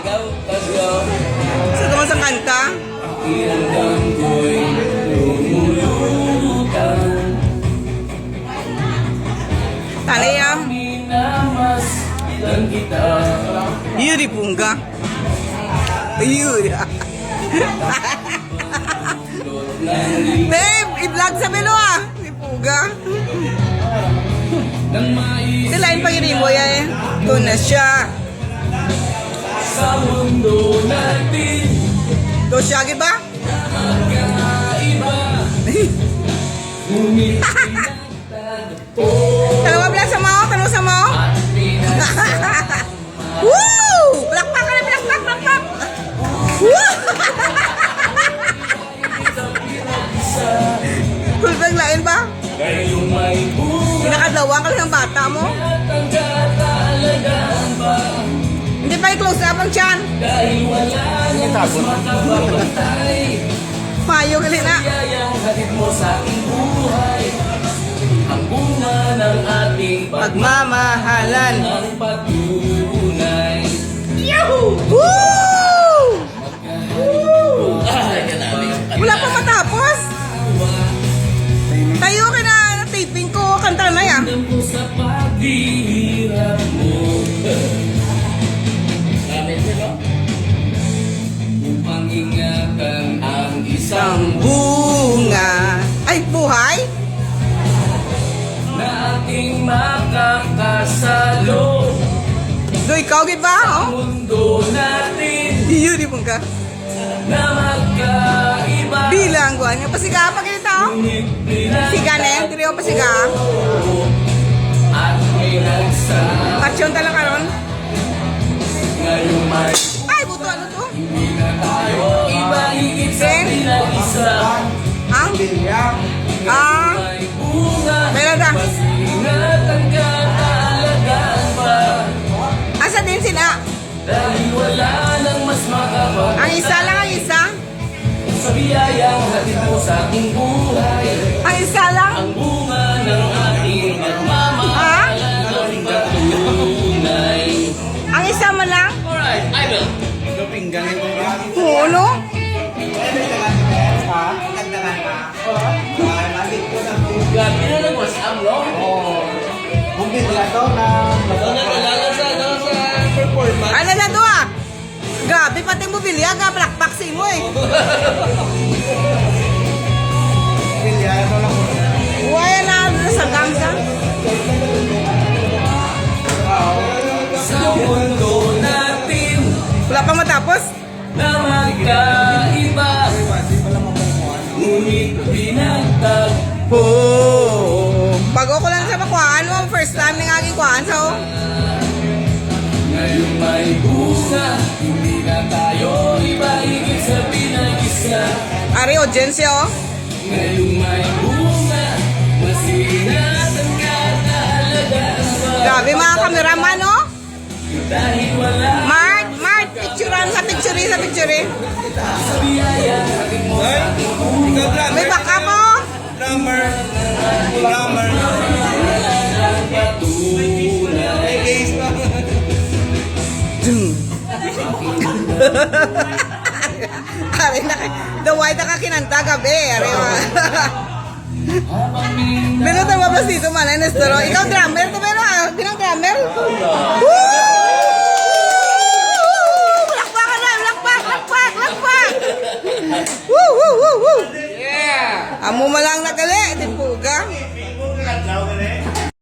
oh. Sa naman sa kanta. Tanay ah. Yuri Pungga. Yuri. Babe, i-vlog sa melo ah. Yuri Pungga. Silain pag-iri mo yan eh. Ito na siya. Sa mundo natin, Ito siya, ba? ngunit Dalawa pala sa mao, tanong sa mao. Woo! Plakpak ka na, plakpak, plakpak. Woo! Kulbang lain ba? ngayong may bunga Pinakadawang ka lang ng bata mo. at ang katalagaan ba? Hindi pa i-close up ang tiyan. Dahil wala nang mas makababantay, Mayo gali na. kayang hatid mo sa aking buhay ang bunga ng ating Pagmamahalan. ang pagtunay. Yahoo! Woo! Ay, kanami. Wala pa matapos. Tayo ka na, taping ko. Kanta na yan. Alam ko sa paghihirap mo. Amin sila. Upang ingatan ang isang Ang bunga. Ay, buhay? na ating makakasalo. Do ikaw, ba? Oh? Mundo natin Yun, di ka. na magkaiba. Bilang ko. Ano? Pasiga pa ganito. Oh? Ngunit Siga na yan. Dili ako pasiga. at pinagsa. Patsyon talaga karon. Ngayong may Ay, buto. Ano to? hindi na tayo iba higit sa Sen? pinag-isa. Ah? Ah? May bunga, Meron na. mas ingat ang katalagaan pa. Asa din sila? Dahil wala nang mas makabang Ang isa lang, ang isa. sa biyayang hatid mo sa aking buhay. Ang isa lang. Ang bunga ng ating nagmamahalan ng patunay. Ang isa mo lang. Alright, I will. Oo, no? Gabi na lang was am, no? Ito na kailangan sa performance. Ano na to ah? Grabe, pati mobilya ka. Plakpak si mo eh. Wala na sa gangsa. Sa mundo natin Wala pa matapos. na magkaiba, ngunit pinagtagpo. Oh. Bago ko lang sa makuhaan mo, first time na aking kuhaan. So, Ngayong may bunga, hindi na tayo iba higit sa pinag-isa. ari, audience oh. Ngayong may bunga, mas ingat ang katalagaan pa. Grabe mga kameraman oh. Dahil wala Mark, picturean sa picture. sa biyaya, hatid mo sa aking buhay. May baka po. Drummer. Ari na, the white na kakinanta gabi. Ari ma. Meron tayo mabas dito man, Nestoro. Ikaw drummer, ito meron ah. Binang drummer. Woo! Lakpak na, lakpak. Woo. Yeah. Amo malang nagali, di puga.